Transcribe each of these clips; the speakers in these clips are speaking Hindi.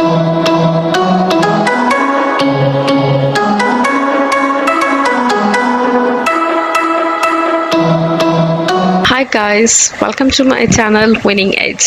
Hi guys, welcome to my channel winning edge.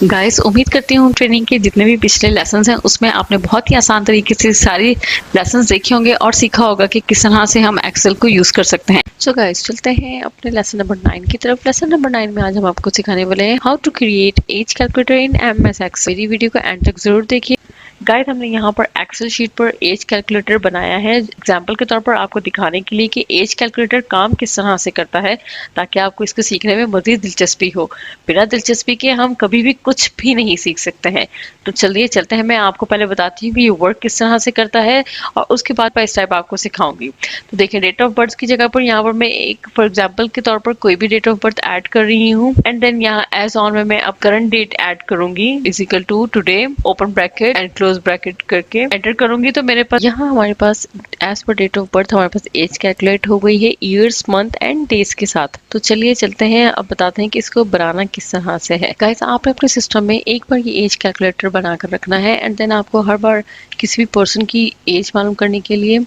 Guys, उम्मीद करती हूँ ट्रेनिंग के जितने भी पिछले लेसन्स हैं उसमें आपने बहुत ही आसान तरीके से सारी लेसन्स देखे होंगे और सीखा होगा कि किस तरह से हम एक्सेल को यूज कर सकते हैं। सो गाइस, चलते हैं अपने लेसन नंबर 9 की तरफ। लेसन नंबर 9 में आज हम आपको सिखाने वाले हैं how to create age calculator in MS Excel. मेरी वीडियो को एंड तक जरूर देखिए। गाइस, हमने यहाँ पर एक्सेल शीट पर एज कैलकुलेटर बनाया है एग्जाम्पल के तौर पर आपको दिखाने के लिए कि एज कैलकुलेटर काम किस तरह से करता है, ताकि आपको इसको सीखने में मज़ीद दिलचस्पी हो। बिना दिलचस्पी के हम कभी भी कुछ भी नहीं सीख सकते हैं। तो चलिए चलते हैं, मैं आपको पहले बताती हूँ कि ये वर्क किस तरह से करता है और उसके बाद बाय स्टेप आपको सिखाऊंगी। तो देखिए, डेट ऑफ बर्थ की जगह पर यहाँ पर मैं एक फॉर एग्जाम्पल के तौर पर कोई भी डेट ऑफ बर्थ ऐड कर रही हूँ एंड देन यहाँ एज ऑन में मैं अब करंट डेट ऐड करूंगी equal to today open bracket and close bracket करके एंटर करूंगी। तो मेरे पास यहाँ हमारे पास एज पर डेट ऑफ बर्थ हमारे पास एज कैलकुलेट हो गई है ईयर्स मंथ एंड डेज के साथ। तो चलिए चलते हैं, अब बताते हैं कि इसको बनाना किस तरह से है। गाइस, आपने अपने सिस्टम में एक बार ये एज कैलकुलेटर बनाकर रखना है एंड देन आपको हर बार किसी भी पर्सन की एज मालूम करने के लिए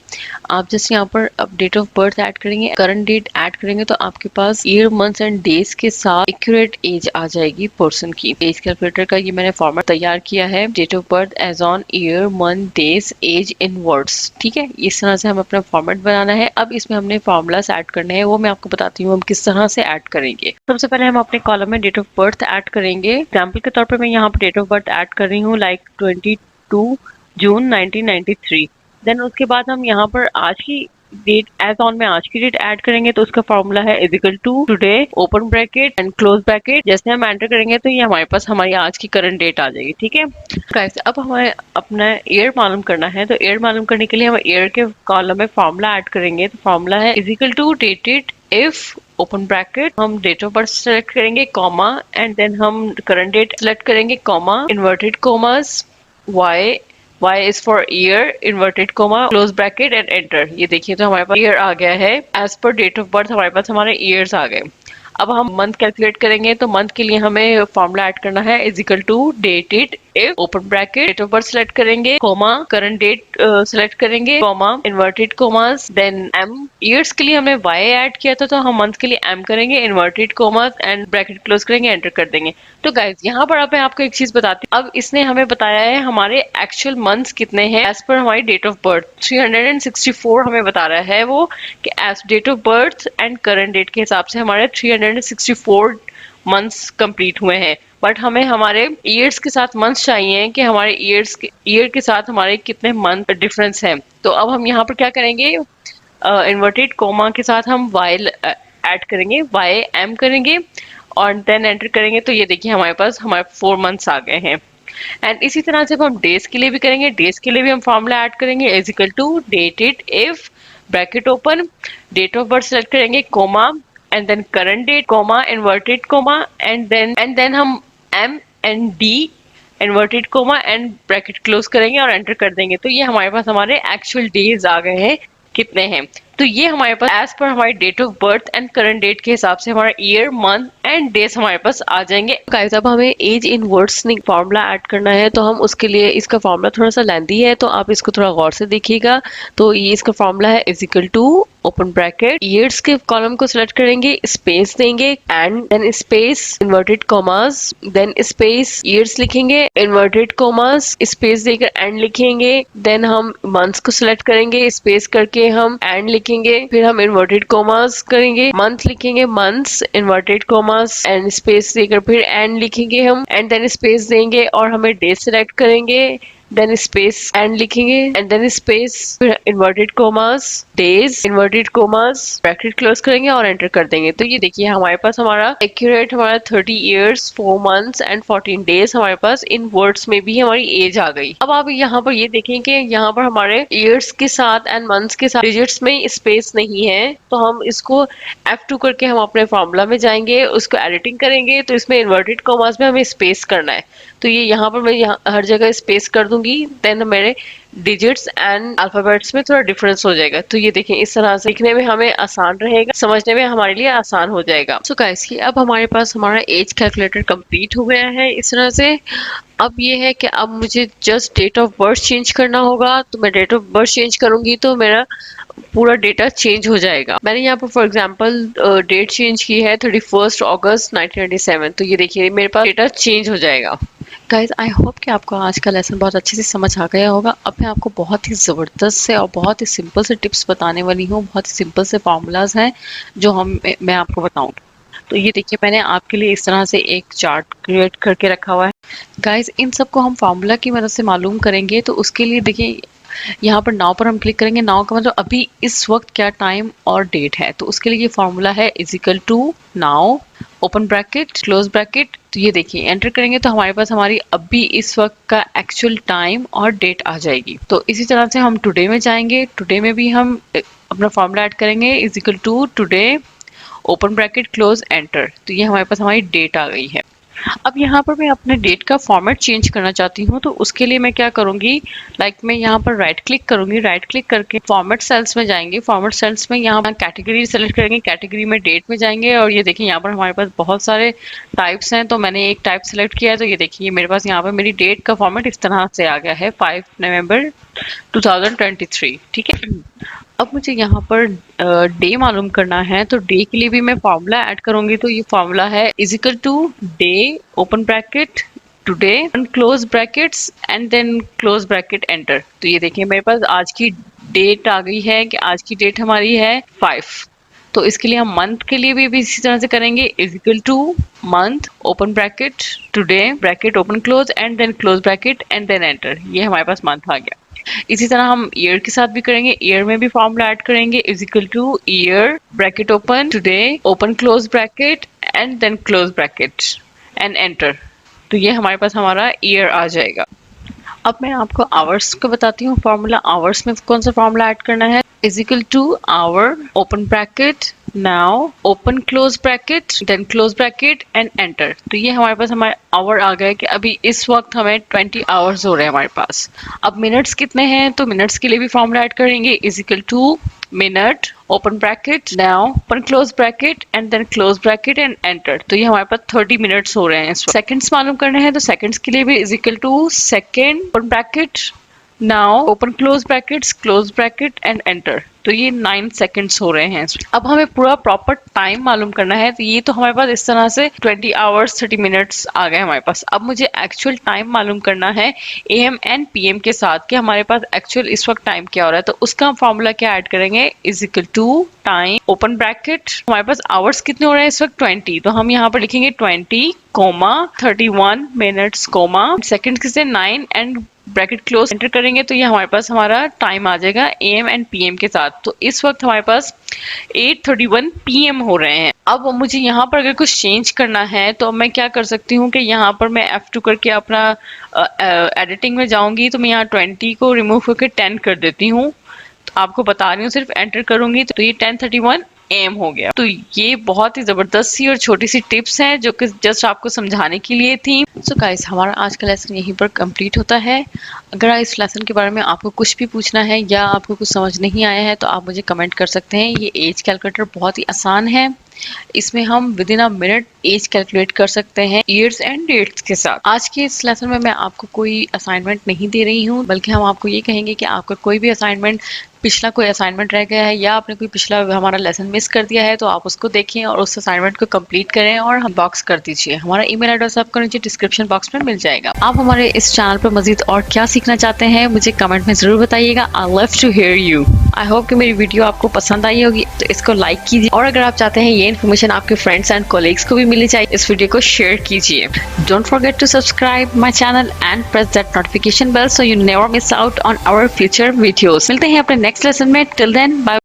आप जैसे यहाँ पर अब डेट ऑफ बर्थ ऐड करेंगे, करंट डेट ऐड करेंगे, तो आपके पास ईयर मंथ्स एंड डेज के साथ एक्यूरेट एज आ जाएगी पर्सन की। एज कैलकुलेटर का ये मैंने फॉर्मेट तैयार किया है, date of birth age on year month days age in words. ठीक है, इस तरह से हम अपना फॉर्मेट बनाना है। अब इसमें हमने फॉर्मूलास ऐड करने हैं, वो मैं आपको बताती हूँ हम किस तरह से ऐड करेंगे। सबसे पहले हम अपने कॉलम में डेट ऑफ बर्थ ऐड करेंगे। एग्जाम्पल के तौर पर मैं यहाँ पर डेट ऑफ बर्थ ऐड कर रही हूँ लाइक 22 जून 1993। देन उसके बाद हम यहाँ पर आज की डेट एज ऑन में आज की डेट ऐड करेंगे, तो उसका फॉर्मूला है equal to today open bracket and close bracket. जैसे हम एंटर करेंगे तो ये हमारे पास हमारी आज की करंट डेट आ जाएगी। ठीक है गाइस, अब हमें अपना ईयर मालूम करना है। तो ईयर मालूम करने के लिए हम ईयर के कॉलम में फॉर्मूला ऐड करेंगे। तो फॉर्मूला है equal to dated if open bracket, हम डेट ऑफ बर्थ सेलेक्ट करेंगे कॉमा एंड देन हम करंट डेट सेलेक्ट करेंगे comma inverted commas Y is for year inverted comma close bracket and enter। ये देखिए, तो हमारे पास year आ गया है। एज पर डेट ऑफ बर्थ हमारे पास हमारे ईयर्स आ गए। अब हम मंथ कैलकुलेट करेंगे, तो मंथ के लिए हमें फॉर्मूला ऐड करना है equal to dated if open bracket date of birth select करेंगे कॉमा करंट डेट सेलेक्ट करेंगे comma inverted commas then M. Years के लिए हमने y ऐड किया था, तो हम मंथ के लिए m करेंगे inverted commas and bracket close करेंगे, एंटर कर देंगे। तो गाइज, यहाँ पर अब मैं आपको एक चीज बताती हूँ। अब इसने हमें बताया है हमारे एक्चुअल मंथ्स कितने हैं एज पर हमारी डेट ऑफ बर्थ 364 हमें बता रहा है वो कि age date of birth and current date के हिसाब से हमारे 364 मंथ्स कंप्लीट हुए हैं। बट हमें हमारे ईयर्स के साथ मंथ्स चाहिए कि हमारे ईयर के साथ हमारे कितने मंथ डिफरेंस है। तो अब हम यहाँ पर क्या करेंगे, इन्वर्टेड कोमा के साथ हम y ऐड करेंगे, y m करेंगे और देन एंटर करेंगे। तो ये देखिए हमारे पास हमारे 4 मंथ्स आ गए हैं। एंड इसी तरह से हम डेज के लिए भी करेंगे। डेज के लिए भी हम फॉर्मूला ऐड करेंगे equal to dated if bracket open date of birth select करेंगे comma and then current date comma inverted comma and then हम m and d inverted comma and bracket close करेंगे और एंटर कर देंगे। तो ये हमारे पास हमारे एक्चुअल डेज आ गए हैं कितने हैं। तो ये हमारे पास एज पर हमारी date of birth and current date के हिसाब से हमारा ईयर मंथ एंड डेज हमारे पास आ जाएंगे। गाइस, अब हमें age in words formula add करना है, तो हम उसके लिए इसका फॉर्मूला थोड़ा सा लेंथी है, तो आप इसको थोड़ा गौर से देखिएगा। तो ये इसका फॉर्मूला है equal to open bracket years के कॉलम को सिलेक्ट करेंगे, स्पेस देंगे and then space inverted commas then space years लिखेंगे इन्वर्टेड कोमास स्पेस देकर एंड लिखेंगे। देन हम मंथ्स को सिलेक्ट करेंगे, स्पेस करके हम एंड लिखेंगे, फिर हम इन्वर्टेड कोमास करेंगे, मंथ लिखेंगे months inverted commas and space देकर फिर एंड लिखेंगे हम एंड देन स्पेस देंगे और हमें डे सिलेक्ट करेंगे, देन स्पेस एंड लिखेंगे एंड देन स्पेस फिर inverted commas days inverted commas bracket close करेंगे और एंटर कर देंगे। तो ये देखिए हमारे पास हमारा एक्यूरेट हमारा 30 इयर्स 4 मंथ्स एंड 14 डेज हमारे पास इन वर्ड्स में भी हमारी एज आ गई। अब आप यहाँ पर ये देखें कि यहाँ पर हमारे ईयर्स के साथ एंड मंथ्स के साथ डिजिट्स में स्पेस नहीं है, तो हम इसको F2 करके हम अपने फॉर्मूला में जाएंगे, उसको एडिटिंग करेंगे। तो इसमें इन्वर्टेड कोमास में हमें स्पेस करना है, तो ये यहाँ पर मैं यहाँ हर जगह स्पेस कर दूंगी, देन मेरे डिजिट्स एंड अल्फाबेट्स में थोड़ा डिफरेंस हो जाएगा। तो ये देखें इस तरह से लिखने में हमें आसान रहेगा, समझने में हमारे लिए आसान हो जाएगा। सो गाइस ये अब हमारे पास हमारा एज कैलकुलेटर कंप्लीट हो गया है इस तरह से। अब ये है कि अब मुझे just date of birth change करना होगा, तो मैं डेट ऑफ बर्थ चेंज करूंगी तो मेरा पूरा डेटा चेंज हो जाएगा। मैंने यहाँ पर फॉर एग्जांपल डेट चेंज की है 31 अगस्त 1997, तो ये देखिए मेरे पास डेटा चेंज हो जाएगा। गाइज आई होप कि आपको आज का लेसन बहुत अच्छे से समझ आ गया होगा। अब मैं आपको बहुत ही ज़बरदस्त से और बहुत ही सिंपल से टिप्स बताने वाली हूँ, बहुत ही सिंपल से फार्मूलाज हैं जो मैं आपको बताऊँगी। तो ये देखिए मैंने आपके लिए इस तरह से एक चार्ट क्रिएट करके रखा हुआ है। गाइज इन सबको हम फार्मूला की मदद से मालूम करेंगे, तो उसके लिए देखिए यहाँ पर नाउ पर हम क्लिक करेंगे। नाउ का मतलब अभी इस वक्त क्या टाइम और डेट है, तो उसके लिए ये फार्मूला है equal to now open bracket close bracket. तो ये देखिए एंटर करेंगे तो हमारे पास हमारी अभी इस वक्त का एक्चुअल टाइम और डेट आ जाएगी। तो इसी तरह से हम टुडे में जाएंगे, टुडे में भी हम अपना फार्मूला ऐड करेंगे equal to today open bracket close enter. तो ये हमारे पास हमारी डेट आ गई है। अब यहाँ पर मैं अपने डेट का फॉर्मेट चेंज करना चाहती हूँ, तो उसके लिए मैं क्या करूँगी, मैं यहाँ पर राइट क्लिक करूँगी, राइट क्लिक करके फॉर्मेट सेल्स में जाएंगे। फॉर्मेट सेल्स में यहाँ कैटेगरी सेलेक्ट करेंगे, कैटेगरी में डेट में जाएंगे और ये देखिए यहाँ पर हमारे पास बहुत सारे टाइप्स हैं, तो मैंने एक टाइप सेलेक्ट किया है। तो ये देखिए मेरे पास यहाँ पर मेरी डेट का फॉर्मेट इस तरह से आ गया है 5 नवंबर 2023। ठीक है, अब मुझे यहाँ पर डे मालूम करना है, तो डे के लिए भी मैं फार्मूला ऐड करूंगी। तो ये फार्मूला है equal to day open bracket today close brackets and then close bracket enter. तो ये देखिए मेरे पास आज की डेट आ गई है कि आज की डेट हमारी है 5। तो इसके लिए हम मंथ के लिए भी इसी तरह से करेंगे equal to month open bracket today bracket open close and then close bracket and then enter. ये हमारे पास मंथ आ गया। इसी तरह हम ईयर के साथ भी करेंगे, ईयर में भी फॉर्मूला ऐड करेंगे equal to year bracket open today open close bracket and then close bracket and enter. तो ये हमारे पास हमारा ईयर आ जाएगा। अब मैं आपको आवर्स को बताती हूँ फॉर्मूला। आवर्स में कौन सा फॉर्मूला ऐड करना है, equal to hour open bracket now open close bracket then close bracket and enter. तो ये हमारे पास हमारे आवर आ गए कि अभी इस वक्त हमें 20 आवर्स हो रहे हैं हमारे पास। अब मिनट्स कितने हैं, तो मिनट्स के लिए भी फॉर्मूला ऐड करेंगे equal to minute open bracket now open close bracket and then close bracket and enter. तो ये हमारे पास 30 मिनट्स हो रहे हैं। सेकंड्स मालूम करने हैं, तो सेकंड्स के लिए भी equal to second open bracket now open close bracket and enter. तो ये 9 सेकंड्स हो रहे हैं। अब हमें पूरा प्रॉपर टाइम मालूम करना है, तो ये तो हमारे पास इस तरह से 20 आवर्स 30 मिनट्स आ गए हमारे पास। अब मुझे एक्चुअल टाइम मालूम करना है AM एंड PM के साथ कि हमारे पास एक्चुअल इस वक्त टाइम क्या हो रहा है। तो उसका हम फॉर्मूला क्या ऐड करेंगे, equal to time open bracket हमारे पास आवर्स कितने हो रहे हैं इस वक्त 20, तो हम यहाँ पर लिखेंगे 20 31 मिनट्स सेकंड किसे 9 एंड ब्रैकेट क्लोज एंटर करेंगे। तो ये हमारे पास हमारा टाइम आ जाएगा AM एंड PM के साथ। तो इस वक्त हमारे पास 8:31 PM हो रहे हैं। अब मुझे यहाँ पर अगर कुछ चेंज करना है तो मैं क्या कर सकती हूँ कि यहाँ पर मैं F2 करके अपना एडिटिंग में जाऊंगी, तो मैं यहाँ 20 को रिमूव करके 10 कर देती हूँ। तो आपको बता रही हूँ, सिर्फ एंटर करूंगी तो ये 10:31 AM हो गया। तो ये बहुत ही जबरदस्त सी और छोटी सी टिप्स हैं जो कि जस्ट आपको समझाने के लिए थी। सो गाइस हमारा आज का लेसन यहीं पर कंप्लीट होता है। अगर इस लेसन के बारे में आपको कुछ भी पूछना है या आपको कुछ समझ नहीं आया है तो आप मुझे कमेंट कर सकते हैं। ये एज कैलकुलेटर बहुत ही आसान है, इसमें हम with in a minute age calculate कर सकते हैं ईयर्स एंड डेट्स के साथ। आज के इस लेसन में मैं आपको कोई असाइनमेंट नहीं दे रही हूँ, बल्कि हम आपको ये कहेंगे कि आपका कोई भी असाइनमेंट, पिछला कोई असाइनमेंट रह गया है या आपने कोई पिछला हमारा लेसन मिस कर दिया है तो आप उसको देखें और उस असाइनमेंट को कंप्लीट करें और हम बॉक्स कर दीजिए। हमारा ईमेल एड्रेस आपको नीचे डिस्क्रिप्शन बॉक्स में मिल जाएगा। आप हमारे इस चैनल पर मजीद और क्या सीखना चाहते हैं मुझे कमेंट में जरूर बताइएगा। I love to hear you. I hope कि मेरी वीडियो आपको पसंद आई होगी, तो इसको लाइक कीजिए और अगर आप चाहते हैं ये इन्फॉर्मेशन आपके फ्रेंड्स एंड कोलीग्स को भी मिलनी चाहिए, इस वीडियो को शेयर कीजिए। Don't forget to subscribe my channel and press that notification bell so you never miss out on our future videos. मिलते हैं अपने नेक्स्ट लेसन में। Till then bye.